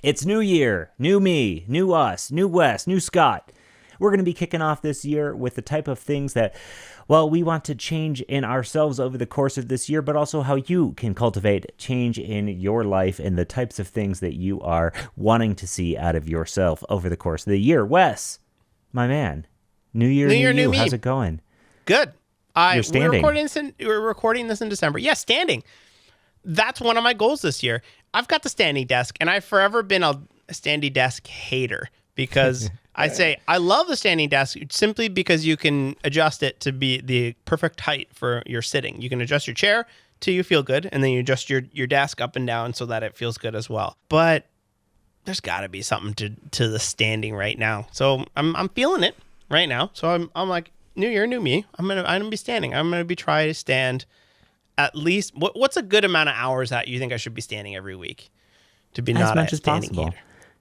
It's new year, new me, new us, new Wes, new Scott. We're going to be kicking off this year with the type of things that, well, we want to change in ourselves over the course of this year, but also how you can cultivate change in your life and the types of things that you are wanting to see out of yourself over the course of the year. Wes, my man, new year, new you. How's it going? Good. You're standing. We're recording this in December. Yeah, standing. That's one of my goals this year. I've got the standing desk, and I've forever been a standing desk hater because I say I love the standing desk simply because you can adjust it to be the perfect height for your sitting. You can adjust your chair till you feel good, and then you adjust your desk up and down so that it feels good as well. But there's got to be something to the standing right now. So I'm feeling it right now. So I'm like, new year, new me. I'm gonna be standing. I'm gonna be trying to stand. At least, what's a good amount of hours that you think I should be standing every week to be not a standing hater?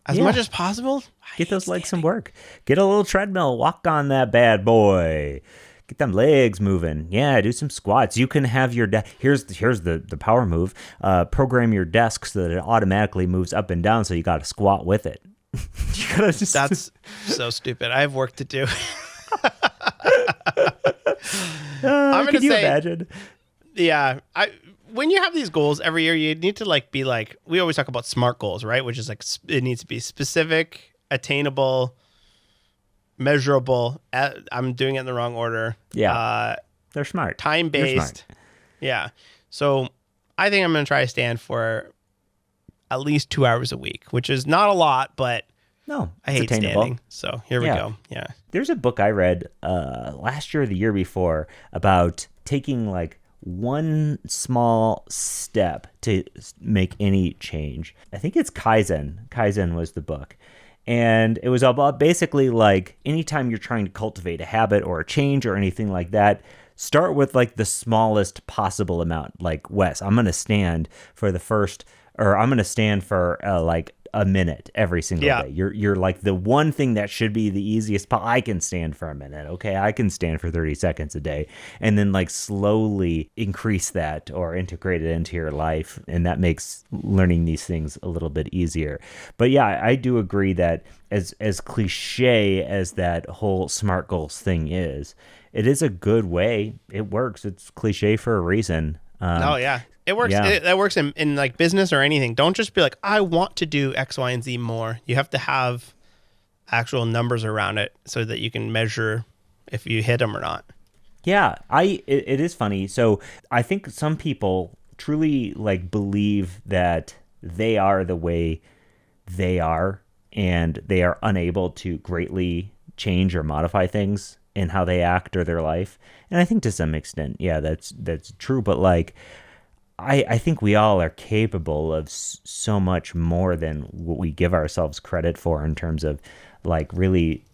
As much as possible? Get those legs some work. Get a little treadmill. Walk on that bad boy. Get them legs moving. Yeah, do some squats. You can have your here's the power move. Program your desk so that it automatically moves up and down. So you got to squat with it. You gotta just... That's so stupid. I have work to do. Can you imagine? Yeah, when you have these goals every year, you need to be like, we always talk about SMART goals, right? Which is like, it needs to be specific, attainable, measurable. I'm doing it in the wrong order. Yeah, they're smart. Time-based. Yeah. So I think I'm going to try to stand for at least 2 hours a week, which is not a lot, but no, I hate standing. So here we go. Yeah. There's a book I read last year or the year before about taking one small step to make any change. I think it's Kaizen. Kaizen was the book. And it was about basically anytime you're trying to cultivate a habit or a change or anything like that, start with the smallest possible amount. Like, Wes, I'm going to stand for a minute every single day. You're like the one thing that should be the easiest. I can stand for a minute. Okay. I can stand for 30 seconds a day, and then slowly increase that or integrate it into your life. And that makes learning these things a little bit easier. But yeah, I do agree that as cliche as that whole SMART goals thing is, it is a good way. It works. It's cliche for a reason. Oh yeah. It works. Yeah. That works in business or anything. Don't just be like, I want to do X, Y, and Z more. You have to have actual numbers around it so that you can measure if you hit them or not. Yeah, it is funny. So I think some people truly believe that they are the way they are, and they are unable to greatly change or modify things in how they act or their life. And I think to some extent, yeah, that's true. But I think we all are capable of so much more than what we give ourselves credit for in terms of really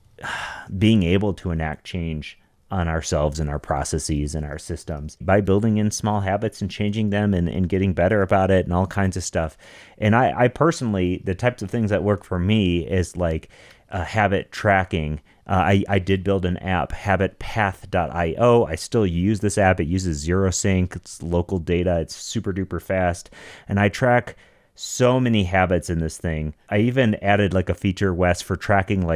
being able to enact change on ourselves and our processes and our systems by building in small habits and changing them and getting better about it and all kinds of stuff. And I personally, the types of things that work for me is habit tracking. I did build an app, habitpath.io. I still use this app. It uses ZeroSync. It's local data. It's super duper fast. And I track so many habits in this thing. I even added a feature, Wes, for tracking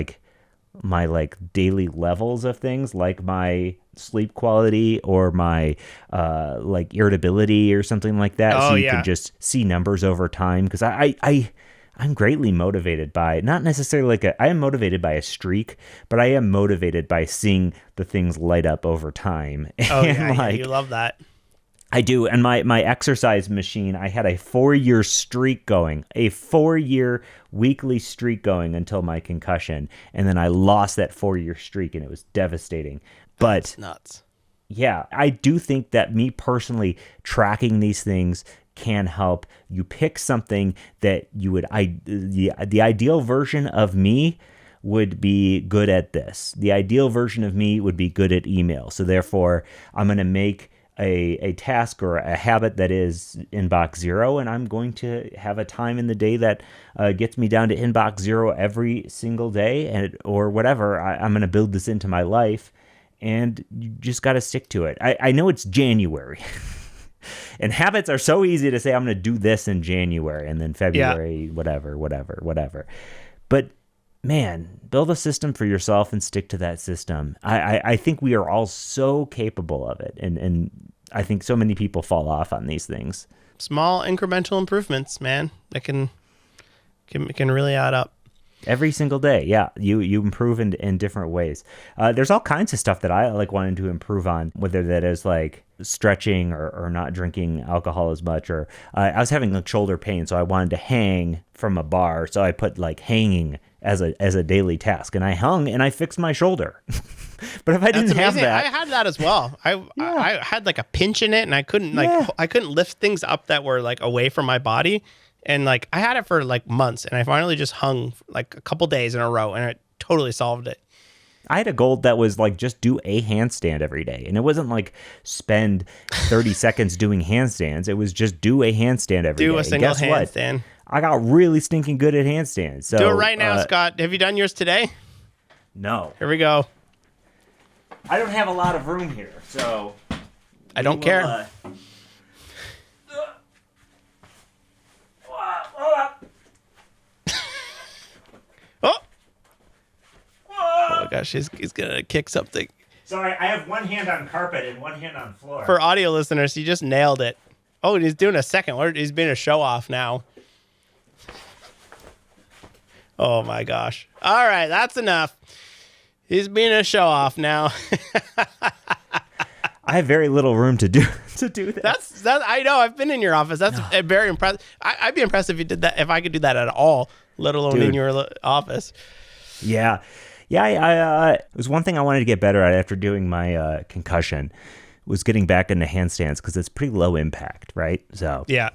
my daily levels of things, like my sleep quality or my irritability or something like that. Oh, so you can just see numbers over time. Because I'm greatly motivated by, not necessarily I am motivated by a streak, but I am motivated by seeing the things light up over time. Oh, yeah, you love that. I do. And my exercise machine, I had a 4-year streak going, a 4-year weekly streak going until my concussion. And then I lost that 4-year streak, and it was devastating. That's nuts. Yeah, I do think that me personally tracking these things can help you pick something that you would, the ideal version of me would be good at this. The ideal version of me would be good at email. So therefore, I'm going to make a task or a habit that is inbox 0, and I'm going to have a time in the day that gets me down to inbox 0 every single day, or whatever. I'm going to build this into my life, and you just got to stick to it. I know it's January. And habits are so easy to say, I'm going to do this in January and then February, whatever. But man, build a system for yourself and stick to that system. I think we are all so capable of it. And I think so many people fall off on these things. Small incremental improvements, man, that can really add up. Every single day, yeah, you improve in different ways. There's all kinds of stuff that I like wanting to improve on, whether that is like stretching or not drinking alcohol as much, or I was having like shoulder pain, so I wanted to hang from a bar, so I put like hanging as a daily task, and I hung and I fixed my shoulder. But if I didn't have that, I had that as well. I had like a pinch in it, and I couldn't lift things up that were like away from my body. And like I had it for like months, and I finally just hung like a couple days in a row, and it totally solved it. I had a goal that was like just do a handstand every day. And it wasn't like spend 30 seconds doing handstands. It was just do a handstand every day. Do a single handstand. I got really stinking good at handstands. So do it right now, Scott. Have you done yours today? No. Here we go. I don't have a lot of room here, so I don't care. Oh my gosh, he's gonna kick something. Sorry, I have one hand on carpet and one hand on floor. For audio listeners, he just nailed it. Oh, and he's doing a second. He's being a show off now. Oh my gosh. All right, that's enough. He's being a show off now. I have very little room to do that. That's I know. I've been in your office. That's very impressive. I'd be impressed if you did that. If I could do that at all, let alone in your office. Yeah. It was one thing I wanted to get better at after doing my concussion was getting back into handstands because it's pretty low impact, right? So yeah,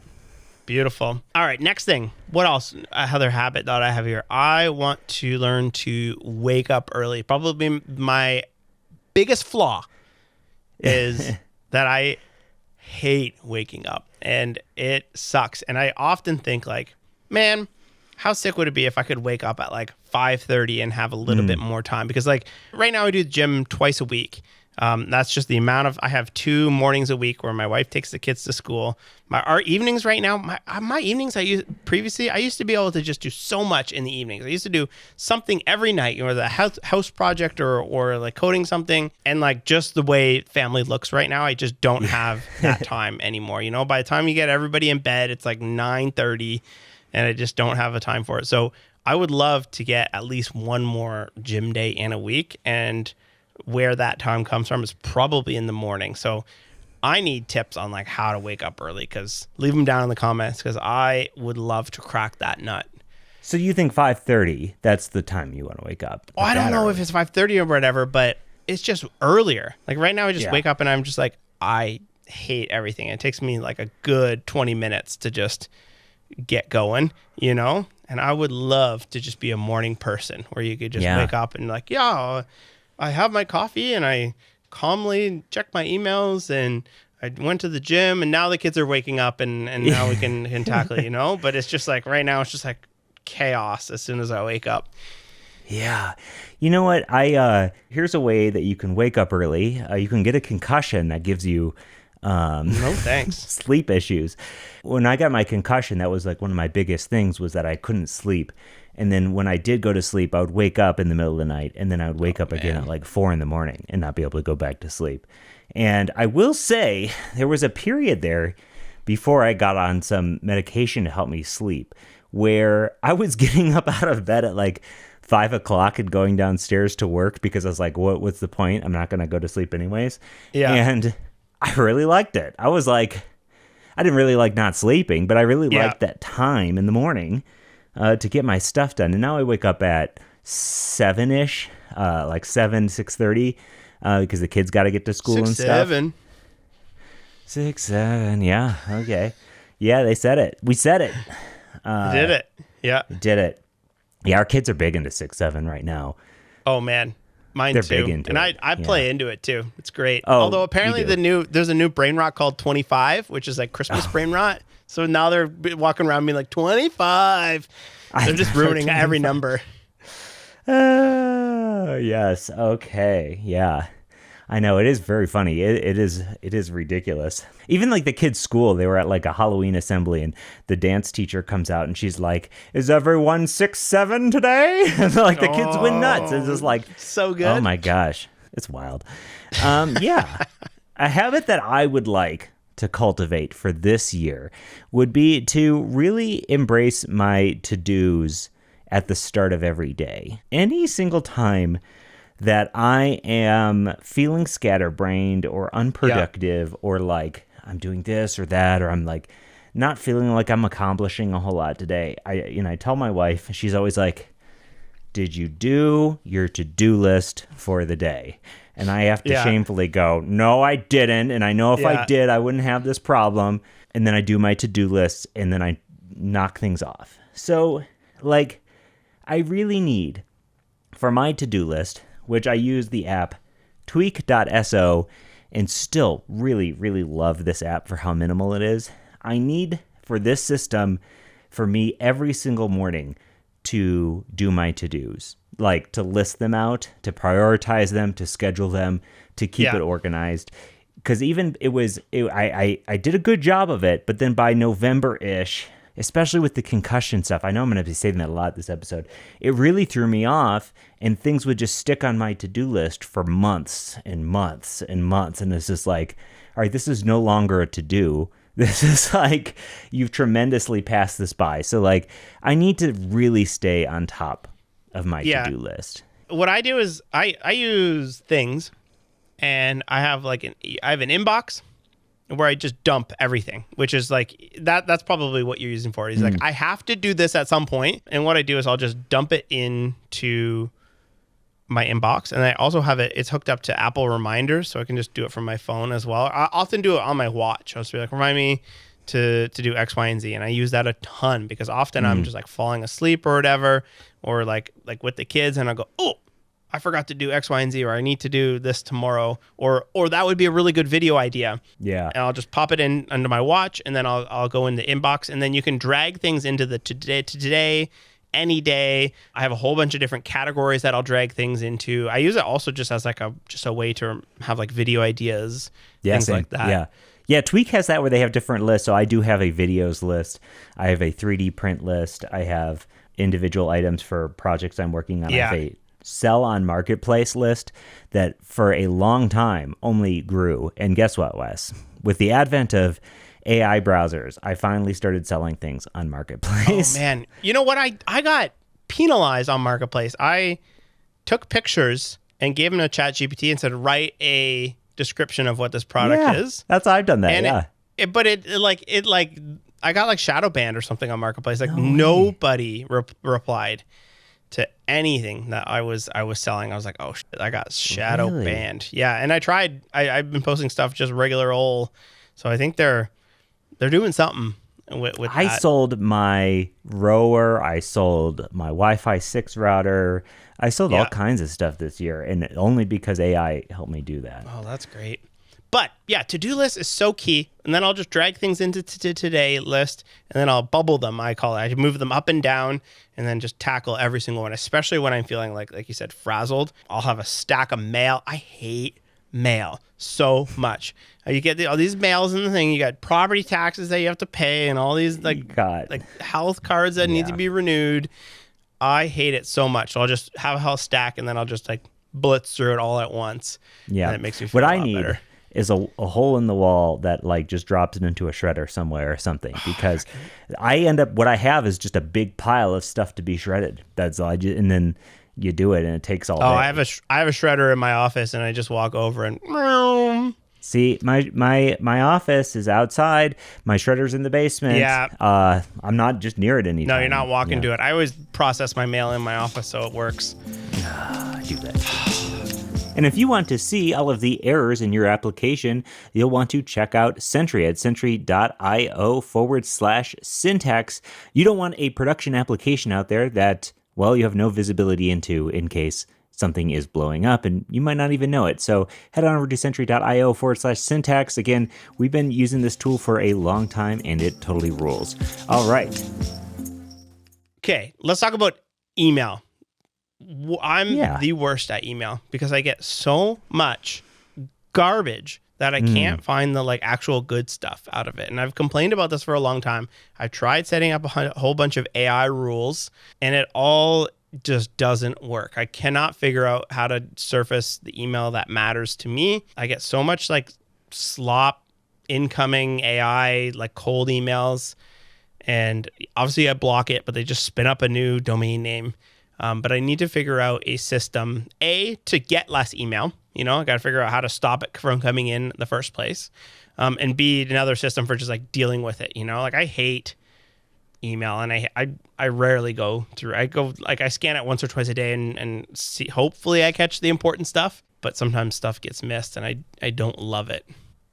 beautiful. All right, next thing. What else? Another habit that I have here. I want to learn to wake up early. Probably my biggest flaw is that I hate waking up, and it sucks. And I often think like, man, how sick would it be if I could wake up at like 5:30 and have a little bit more time? Because like right now I do the gym twice a week. That's just the amount of, I have 2 mornings a week where my wife takes the kids to school. Our evenings right now, my evenings I used to be able to just do so much in the evenings. I used to do something every night, the house project or like coding something. And like just the way family looks right now, I just don't have that time anymore. By the time you get everybody in bed, it's like 9:30. And I just don't have a time for it. So I would love to get at least one more gym day in a week. And where that time comes from is probably in the morning. So I need tips on like how to wake up early, because leave them down in the comments, because I would love to crack that nut. So you think 5:30, that's the time you want to wake up? I don't know if it's 5:30 or whatever, but it's just earlier. Like right now I just wake up and I'm just like, I hate everything. It takes me like a good 20 minutes to just get going, and I would love to just be a morning person where you could just wake up and like, I have my coffee and I calmly check my emails and I went to the gym and now the kids are waking up and now we can tackle it, but it's just like right now it's just like chaos as soon as I wake up. Yeah. You know what? Here's a way that you can wake up early. You can get a concussion that gives you no thanks. Sleep issues. When I got my concussion, that was like one of my biggest things was that I couldn't sleep. And then when I did go to sleep, I would wake up in the middle of the night, and then I would wake up again at like 4 a.m. and not be able to go back to sleep. And I will say there was a period there before I got on some medication to help me sleep where I was getting up out of bed at like 5 o'clock and going downstairs to work because I was like, what's the point? I'm not going to go to sleep anyways. Yeah. And I really liked it. I was like, I didn't really like not sleeping, but I really liked that time in the morning to get my stuff done. And now I wake up at 7-ish, like 6:30, because the kids got to get to school and stuff. 6, 7, yeah, okay. Yeah, they said it. We said it. Did it. Yeah. Did it. Yeah, our kids are big into 6, 7 right now. Oh, man. Mine They're too. big into and it. I play into it too. It's great. Oh, although apparently there's a new brain rot called 25, which is like Christmas brain rot. So now they're walking around being like 25. They're just ruining every number. Yes. Okay. Yeah. I know, it is very funny. It is ridiculous. Even like the kids' school, they were at like a Halloween assembly, and the dance teacher comes out and she's like, "Is everyone 6'7" today?" And like the kids went nuts. It's just like so good. Oh my gosh, it's wild. Yeah, a habit that I would like to cultivate for this year would be to really embrace my to-dos at the start of every day. Any single time that I am feeling scatterbrained or unproductive or like I'm doing this or that, or I'm like not feeling like I'm accomplishing a whole lot today, I tell my wife, she's always like, "Did you do your to-do list for the day?" And I have to shamefully go, "No, I didn't. And I know if I did, I wouldn't have this problem." And then I do my to-do list and then I knock things off. So like, I really need for my to-do list, which I use the app tweak.so, and still really, really love this app for how minimal it is. I need for this system for me every single morning to do my to-dos, like to list them out, to prioritize them, to schedule them, to keep it organized. Because even I did a good job of it, but then by November-ish, especially with the concussion stuff, I know I'm going to be saying that a lot this episode, it really threw me off, and things would just stick on my to-do list for months and months and months. And it's just like, all right, this is no longer a to-do. This is like, you've tremendously passed this by. So like, I need to really stay on top of my to-do list. What I do is I use things, and I have an inbox where I just dump everything, which is like that's probably what you're using for it. Is like, I have to do this at some point, and what I do is I'll just dump it into my inbox, and I also have it's hooked up to Apple reminders, so I can just do it from my phone as well. I often do it on my watch. I'll just be like, remind me to do X, Y, and Z, and I use that a ton because often I'm just like falling asleep or whatever, or like with the kids, and I'll go, oh, I forgot to do X, Y, and Z, or I need to do this tomorrow, or that would be a really good video idea. Yeah. And I'll just pop it in under my watch, and then I'll go in the inbox, and then you can drag things into the today, any day. I have a whole bunch of different categories that I'll drag things into. I use it also just as like a way to have like video ideas, things like that. Yeah. Yeah, Tweak has that where they have different lists. So I do have a videos list. I have a 3D print list. I have individual items for projects I'm working on. I have a sell on marketplace list that for a long time only grew. And guess what, Wes? With the advent of AI browsers, I finally started selling things on marketplace. Oh man, you know what? I got penalized on marketplace. I took pictures and gave them to ChatGPT and said, write a description of what this product is. That's I've done that. And but I got like shadow banned or something on marketplace. Like nobody replied to anything that I was selling. I was like, oh shit, I got shadow banned. Yeah, and I tried. I've been posting stuff just regular old. So I think they're doing something with that. I sold my rower. I sold my Wi-Fi 6 router. I sold all kinds of stuff this year, and only because AI helped me do that. Oh, that's great. But yeah, to-do list is so key. And then I'll just drag things into today list, and then I'll bubble them, I call it. I move them up and down, and then just tackle every single one, especially when I'm feeling like you said, frazzled. I'll have a stack of mail. I hate mail so much. You get all these mails in the thing. You got property taxes that you have to pay, and all these like health cards that need to be renewed. I hate it so much. So I'll just have a whole stack, and then I'll just like blitz through it all at once. Yeah, and it makes me feel what a I lot need better. Is a hole in the wall that like just drops it into a shredder somewhere or something, because I end up, what I have is just a big pile of stuff to be shredded. That's all and then you do it and it takes all day. I have a shredder in my office, and I just walk over and see, my office is outside. My shredder's in the basement. Yeah. I'm not just near it anytime. No, you're not walking to it. I always process my mail in my office so it works. I do that. And if you want to see all of the errors in your application, you'll want to check out Sentry at sentry.io/syntax. You don't want a production application out there that, well, you have no visibility into in case something is blowing up and you might not even know it. So head on over to sentry.io/syntax. Again, we've been using this tool for a long time and it totally rules. All right. Okay, let's talk about email. I'm the worst at email because I get so much garbage that I can't find the like actual good stuff out of it. And I've complained about this for a long time. I've tried setting up a whole bunch of AI rules, and it all just doesn't work. I cannot figure out how to surface the email that matters to me. I get so much like slop incoming AI, like cold emails, and obviously I block it, but they just spin up a new domain name. But I need to figure out a system, A, to get less email. I got to figure out how to stop it from coming in the first place. And B, another system for just like dealing with it. Like I hate email, and I rarely go through. I scan it once or twice a day and see, hopefully I catch the important stuff, but sometimes stuff gets missed, and I don't love it.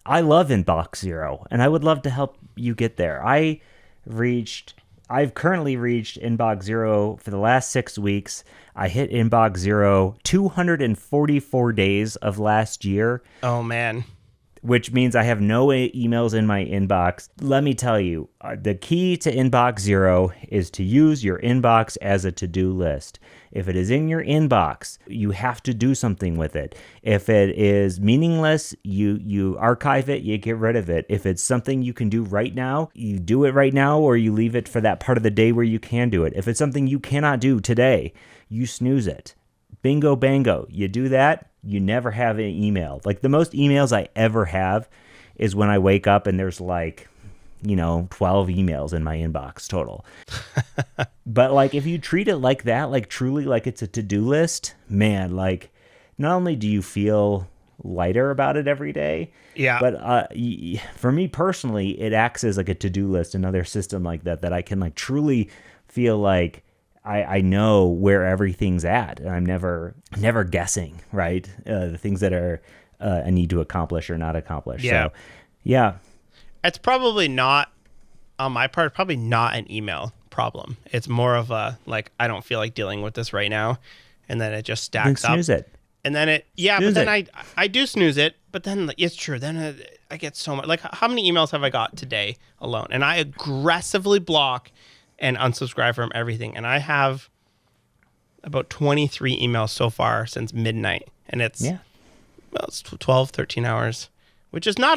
I love Inbox Zero, and I would love to help you get there. I've currently reached Inbox Zero for the last 6 weeks. I hit Inbox Zero 244 days of last year. Oh, man. Which means I have no emails in my inbox. Let me tell you, the key to Inbox Zero is to use your inbox as a to-do list. If it is in your inbox, you have to do something with it. If it is meaningless, you archive it, you get rid of it. If it's something you can do right now, you do it right now, or you leave it for that part of the day where you can do it. If it's something you cannot do today, you snooze it. Bingo bango. You do that, you never have an email. Like the most emails I ever have is when I wake up and there's like, 12 emails in my inbox total. But like if you treat it like that, like truly like it's a to-do list, man, like not only do you feel lighter about it every day, but for me personally, it acts as like a to-do list, another system like that I can like truly feel like I know where everything's at, and I'm never guessing, right? The things that are I need to accomplish or not accomplish. Yeah. So, yeah. It's probably not, on my part, probably not an email problem. It's more of a, like, I don't feel like dealing with this right now, and then it just stacks up. Snooze it. And then I do snooze it, but then it's true. Then I get so much, like, how many emails have I got today alone? And I aggressively block and unsubscribe from everything. And I have about 23 emails so far since midnight. And it's 12, 13 hours, which is it's not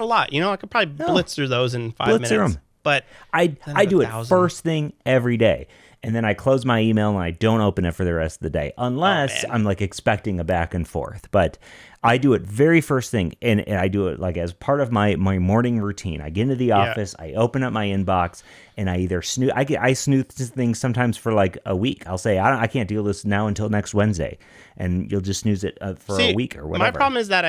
a lot. I could probably blitz through those in 5 minutes. Through them. But I do it first thing every day. And then I close my email and I don't open it for the rest of the day, unless I'm like expecting a back and forth. But I do it very first thing, and I do it like as part of my morning routine. I get into the office, I open up my inbox, and I either snooze. I snooze things sometimes for like a week. I'll say I can't deal with this now until next Wednesday, and you'll just snooze it for a week or whatever. My problem is that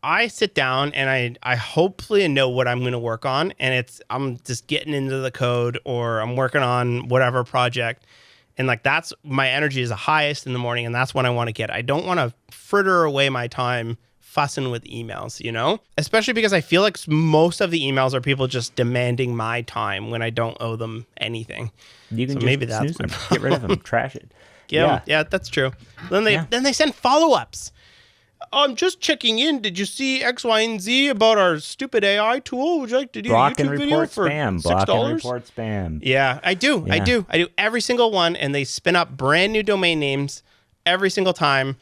I sit down and I hopefully know what I'm going to work on, and I'm just getting into the code, or I'm working on whatever project, and like that's my energy is the highest in the morning, and that's when I want to get. I don't want to fritter away my time fussing with emails, especially because I feel like most of the emails are people just demanding my time when I don't owe them anything. You can so just maybe that's my get rid of them, trash it. Yeah, that's true. Then they send follow-ups. I'm just checking in. Did you see X, Y, and Z about our stupid AI tool? Would you like to do a YouTube video for $6? Block and report spam. Yeah, I do. Yeah. I do every single one, and they spin up brand new domain names every single time.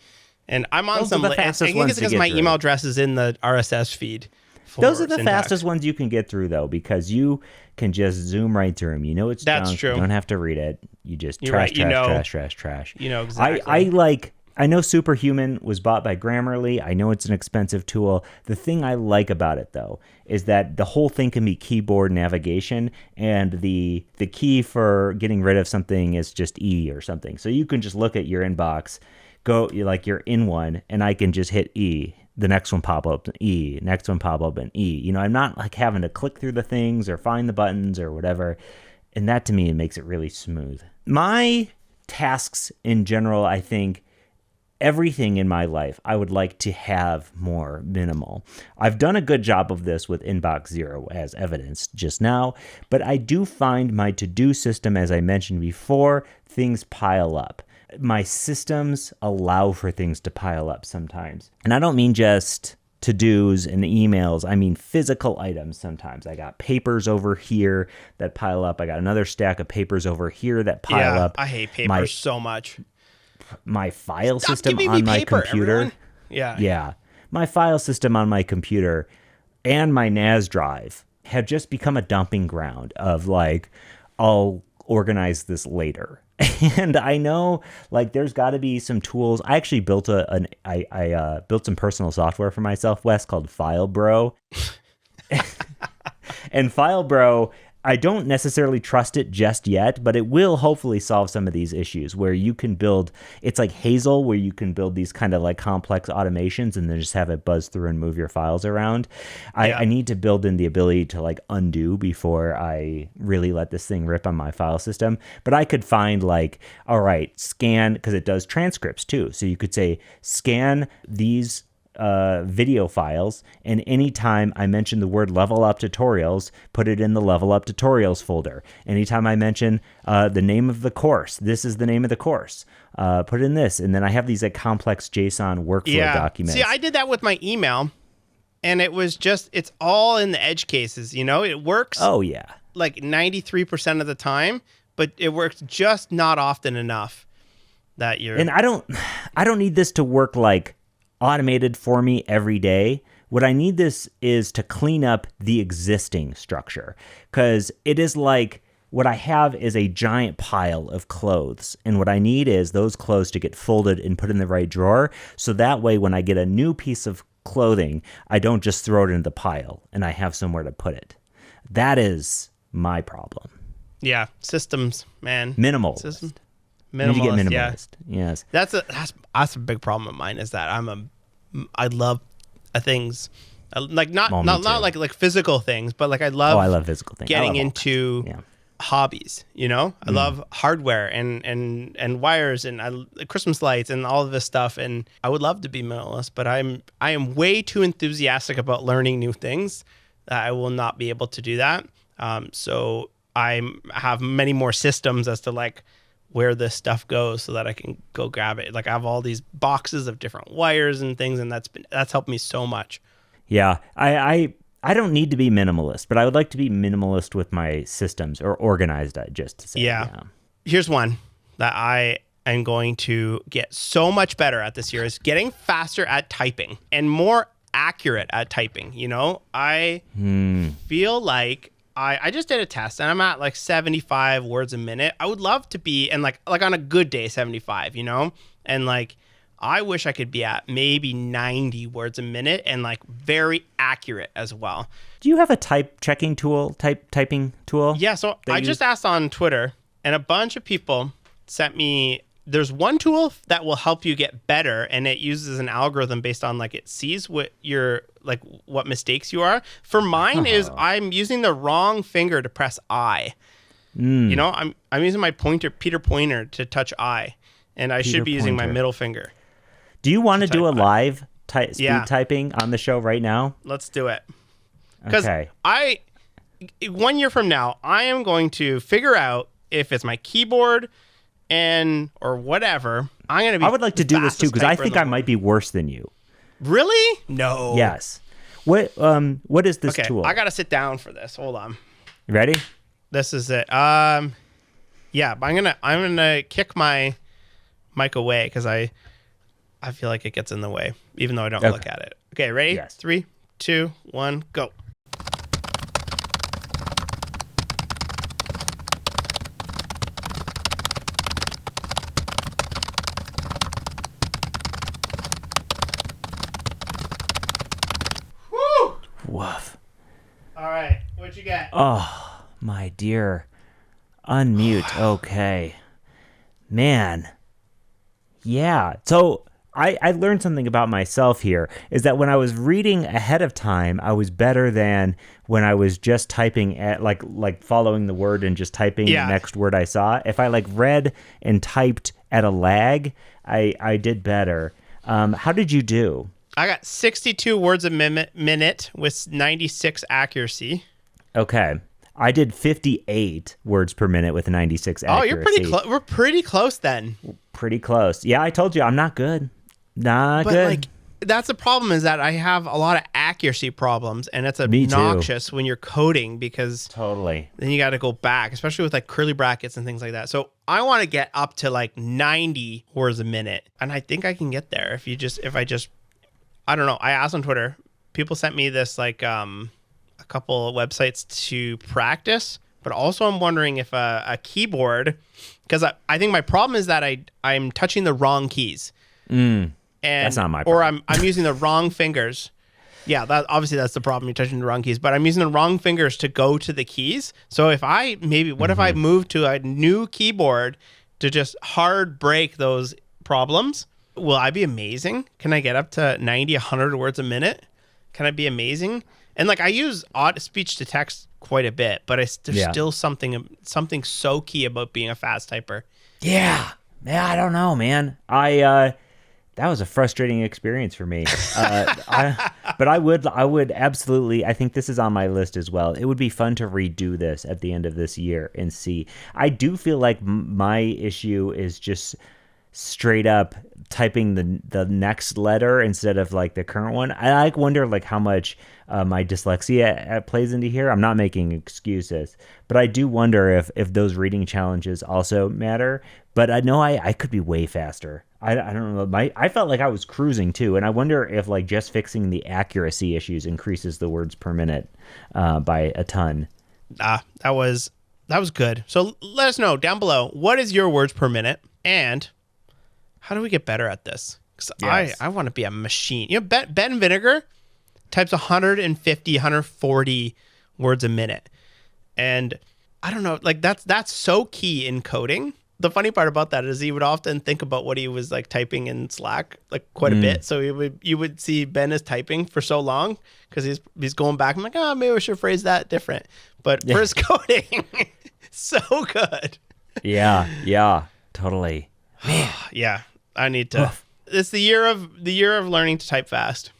And I'm on some. I think it's because my email address is in the RSS feed. Those are the fastest ones you can get through, though, because you can just zoom right through them. It's that's junk. True. You don't have to read it. You just trash. Exactly. I know Superhuman was bought by Grammarly. I know it's an expensive tool. The thing I like about it, though, is that the whole thing can be keyboard navigation, and the key for getting rid of something is just E or something. So you can just look at your inbox, you're in one, and I can just hit E. The next one pop up, E. Next one pop up, and E. I'm not like having to click through the things or find the buttons or whatever. And that, to me, makes it really smooth. My tasks in general, I think, everything in my life, I would like to have more minimal. I've done a good job of this with Inbox Zero, as evidenced just now, but I do find my to-do system, as I mentioned before, things pile up. My systems allow for things to pile up sometimes. And I don't mean just to-dos and emails. I mean physical items sometimes. I got papers over here that pile up. I got another stack of papers over here that pile up. I hate papers so much. My file system on my computer. Everyone. Yeah. my file system on my computer and my NAS drive have just become a dumping ground of like, I'll organize this later. And I know like there's got to be some tools. I actually built I built some personal software for myself, Wes, called FileBro. And FileBro, I don't necessarily trust it just yet, but it will hopefully solve some of these issues where you can build, it's like Hazel, where you can build these kind of like complex automations and then just have it buzz through and move your files around. I need to build in the ability to like undo before I really let this thing rip on my file system. But I could find like, all right, scan, because it does transcripts too. So you could say, scan these video files, and anytime I mention the word level up tutorials, put it in the level up tutorials folder. Anytime I mention the name of the course, this is the name of the course, put it in this. And then I have these like complex JSON workflow documents. See, I did that with my email, and it was just, it's all in the edge cases, you know, it works. Oh yeah. Like 93% of the time, but it works just not often enough that you're. And I don't need this to work like automated for me every day. What I need this is to clean up the existing structure, because it is like what I have is a giant pile of clothes, and what I need is those clothes to get folded and put in the right drawer, so that way when I get a new piece of clothing, I don't just throw it in the pile and I have somewhere to put it. That is my problem. Yeah, systems, man. Minimalist. System. Minimalist, you get minimalist. Yeah. Yes. That's a big problem of mine, is that I love things like not like physical things, but like I love physical things. Getting into hobbies, you know? I love hardware and wires and Christmas lights and all of this stuff, and I would love to be minimalist, but I am way too enthusiastic about learning new things that I will not be able to do that. So I have many more systems as to like where this stuff goes so that I can go grab it. Like I have all these boxes of different wires and things, and that's helped me so much. Yeah, I don't need to be minimalist, but I would like to be minimalist with my systems, or organized, just to say. Yeah. Here's one that I am going to get so much better at this year, is getting faster at typing and more accurate at typing. You know, I feel like I just did a test and I'm at like 75 words a minute. I would love to be, and like on a good day, 75, you know? And like, I wish I could be at maybe 90 words a minute and like very accurate as well. Do you have a typing tool? Yeah, so I just asked on Twitter, and a bunch of people sent me, there's one tool that will help you get better, and it uses an algorithm based on like, it sees what what mistakes you are. For mine is I'm using the wrong finger to press I. You know, I'm using my Peter pointer to touch I, and I should be using my middle finger. Do you want to do a live speed typing on the show right now? Let's do it. Because 1 year from now, I am going to figure out if it's my keyboard or whatever. I'm going to be. I would like to do this too, because I think I might be worse than you. Really? No. Yes. What is this tool? I got to sit down for this. Hold on. You ready? This is it. Yeah, but I'm gonna kick my mic away because I feel like it gets in the way, even though I don't look at it. Okay, ready? Yes. 3, 2, 1, go. Woo! Woof. All right, what'd you get? Oh, my dear. Unmute. Okay. Man. Yeah. So I learned something about myself here, is that when I was reading ahead of time, I was better than when I was just typing at like following the word and just typing the next word I saw. If I like read and typed at a lag, I did better. How did you do? I got 62 words a minute with 96 accuracy. Okay. I did 58 words per minute with 96 accuracy. Oh, you're pretty close. We're pretty close then. Pretty close. Yeah, I told you I'm not good. Not good. Like, that's the problem, is that I have a lot of accuracy problems, and it's obnoxious when you're coding, because totally. Then you got to go back, especially with like curly brackets and things like that. So I want to get up to like 90 words a minute, and I think I can get there if I I don't know. I asked on Twitter. People sent me this like a couple of websites to practice, but also I'm wondering if a keyboard, because I think my problem is that I'm touching the wrong keys. And That's not my problem. Or I'm using the wrong fingers. Yeah, obviously that's the problem. You're touching the wrong keys, but I'm using the wrong fingers to go to the keys. So if if I move to a new keyboard to just hard break those problems? Will I be amazing? Can I get up to 90, 100 words a minute? Can I be amazing? And like I use speech to text quite a bit, but there's still something so key about being a fast typer. Yeah, I don't know, man. That was a frustrating experience for me. But I would absolutely. I think this is on my list as well. It would be fun to redo this at the end of this year and see. I do feel like my issue is just straight up typing the next letter instead of like the current one. I like wonder like how much my dyslexia plays into here. I'm not making excuses, but I do wonder if those reading challenges also matter. But I know I could be way faster. I don't know. I felt like I was cruising too, and I wonder if like just fixing the accuracy issues increases the words per minute by a ton. That was good. So let us know down below, what is your words per minute, and how do we get better at this? Because I want to be a machine. You know, Ben Vinegar types 150, 140 words a minute, and I don't know, like that's so key in coding. The funny part about that is he would often think about what he was like typing in Slack like quite a bit. So you would see Ben is typing for so long because he's going back. I'm like, maybe we should phrase that different. But for his coding, so good. Yeah, totally. Man. Yeah, I need to. It's the year of learning to type fast.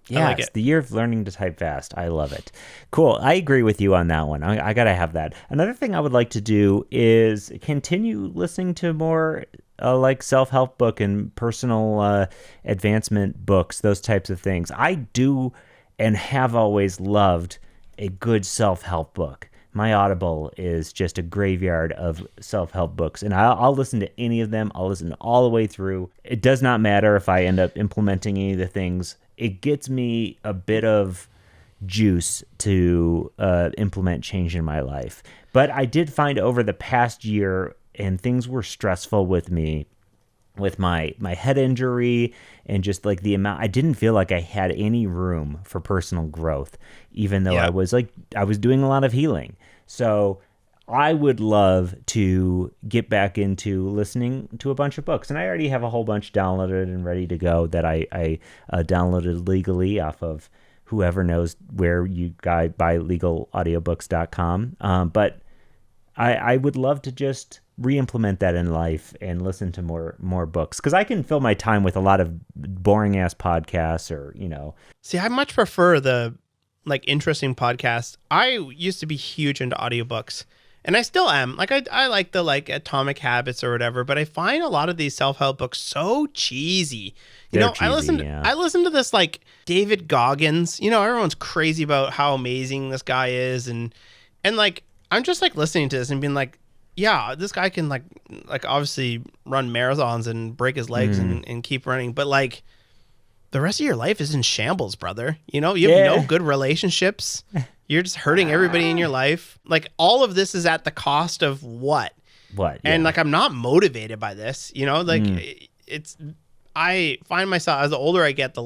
Yeah, like it's the year of learning to type fast. I love it. Cool. I agree with you on that one. I got to have that. Another thing I would like to do is continue listening to more like self-help book and personal advancement books, those types of things. I do and have always loved a good self-help book. My Audible is just a graveyard of self-help books, and I'll listen to any of them. I'll listen all the way through. It does not matter if I end up implementing any of the things. It gets me a bit of juice to implement change in my life. But I did find over the past year, and things were stressful with me, with my head injury and just like the amount, I didn't feel like I had any room for personal growth, even though I was doing a lot of healing. So I would love to get back into listening to a bunch of books. And I already have a whole bunch downloaded and ready to go that I downloaded legally off of whoever knows where you guys buy legalaudiobooks.com. But I would love to just re-implement that in life and listen to more books. Because I can fill my time with a lot of boring-ass podcasts or, you know. See, I much prefer the like interesting podcasts. I used to be huge into audiobooks. And I still am. Like I like the like Atomic Habits or whatever, but I find a lot of these self-help books so cheesy. They're cheesy, I listened to this like David Goggins. You know, everyone's crazy about how amazing this guy is, and like I'm just like listening to this and being like, yeah, this guy can like obviously run marathons and break his legs and keep running, but like the rest of your life is in shambles, brother. You know, you have no good relationships. You're just hurting everybody in your life. Like all of this is at the cost of what? What? And like I'm not motivated by this, you know? Like I find myself, as the older I get, the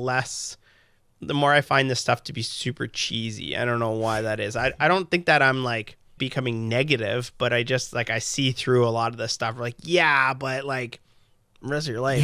more I find this stuff to be super cheesy. I don't know why that is. I don't think that I'm like becoming negative, but I just like I see through a lot of this stuff. Like, yeah, but like the rest of your life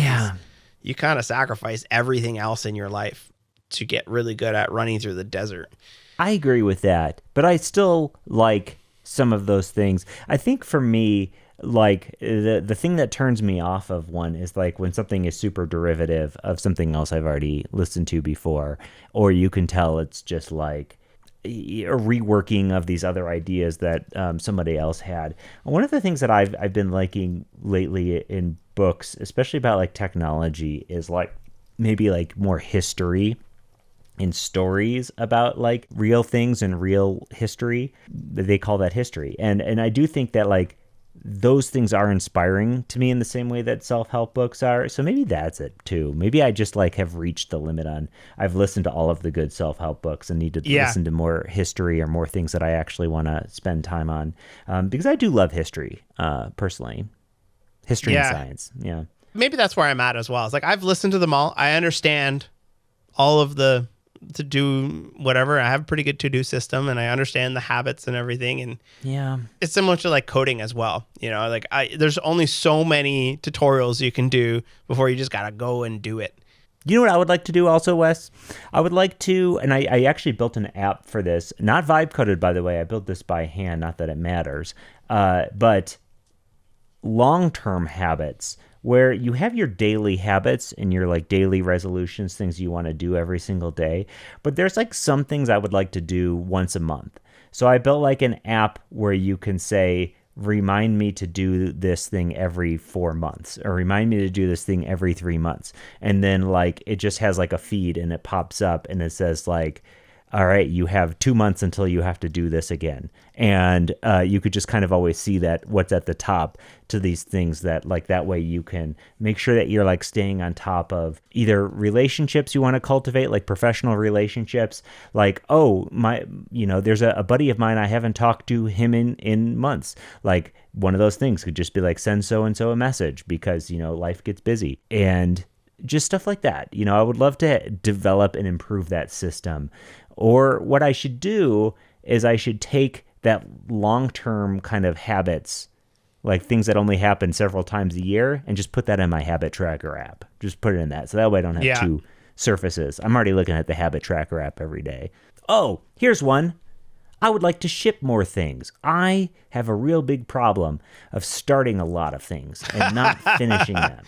you kind of sacrifice everything else in your life to get really good at running through the desert. I agree with that, but I still like some of those things. I think for me, like the thing that turns me off of one is like when something is super derivative of something else I've already listened to before, or you can tell it's just like a reworking of these other ideas that somebody else had. One of the things that I've been liking lately in books, especially about like technology, is like maybe like more history in stories about like real things and real history. They call that history. And I do think that like those things are inspiring to me in the same way that self-help books are. So maybe that's it too. Maybe I just like have reached the limit on, I've listened to all of the good self-help books and need to Yeah. listen to more history or more things that I actually want to spend time on. Because I do love history, personally. History and science. Yeah. Maybe that's where I'm at as well. It's like I've listened to them all. I understand all of the to do whatever. I have a pretty good to-do system and I understand the habits and everything. And Yeah. it's similar to like coding as well. You know, like there's only so many tutorials you can do before you just got to go and do it. You know what I would like to do also, Wes? I would like to, and I actually built an app for this, not vibe coded, by the way. I built this by hand, not that it matters, but long-term habits where you have your daily habits and your like daily resolutions, things you want to do every single day. But there's like some things I would like to do once a month. So I built like an app where you can say, remind me to do this thing every 4 months, or remind me to do this thing every 3 months. And then like it just has like a feed and it pops up and it says like, all right, you have 2 months until you have to do this again. And you could just kind of always see that what's at the top to these things that like that way you can make sure that you're like staying on top of either relationships you want to cultivate, like professional relationships, like, oh, there's a buddy of mine, I haven't talked to him in months. Like one of those things could just be like, send so-and-so a message because, life gets busy. And just stuff like that. I would love to develop and improve that system. Or what I should do is I should take that long-term kind of habits, like things that only happen several times a year, and just put that in my habit tracker app. Just put it in that. So that way I don't have two surfaces. I'm already looking at the habit tracker app every day. Oh, here's one. I would like to ship more things. I have a real big problem of starting a lot of things and not finishing them.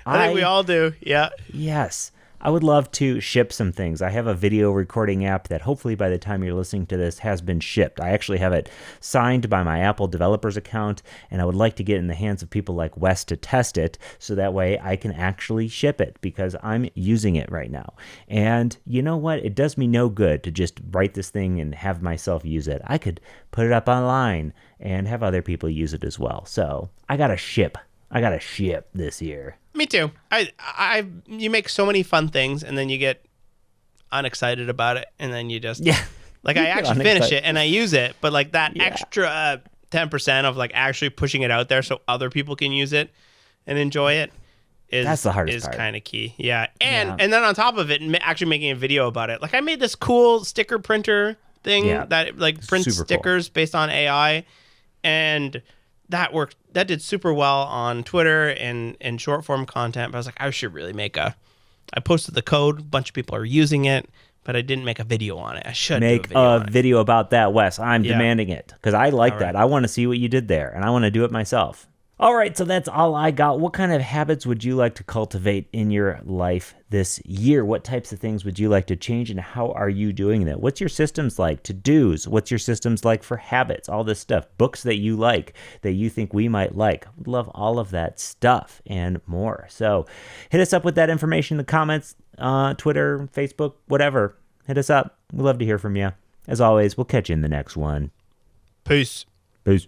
I think we all do. Yeah. Yes. I would love to ship some things. I have a video recording app that hopefully by the time you're listening to this has been shipped. I actually have it signed by my Apple developers account, and I would like to get in the hands of people like Wes to test it so that way I can actually ship it because I'm using it right now. And you know what? It does me no good to just write this thing and have myself use it. I could put it up online and have other people use it as well. So I got to ship. This year. Me too. You make so many fun things and then you get unexcited about it and then you just like I actually finish it and I use it, but like that extra 10% of like actually pushing it out there so other people can use it and enjoy it that's the hardest part. Kind of key. Yeah. And then on top of it, actually making a video about it. Like I made this cool sticker printer thing that like prints stickers based on AI, and that worked. That did super well on Twitter and short form content. But I was like, I should really I posted the code. A bunch of people are using it, but I didn't make a video on it. I should make a video about that, Wes. I'm demanding it because I like that. I want to see what you did there, and I want to do it myself. All right, so that's all I got. What kind of habits would you like to cultivate in your life this year? What types of things would you like to change, and how are you doing that? What's your systems like? To-dos? What's your systems like for habits? All this stuff. Books that you like, that you think we might like. Would love all of that stuff and more. So hit us up with that information in the comments, Twitter, Facebook, whatever. Hit us up. We'd love to hear from you. As always, we'll catch you in the next one. Peace. Peace.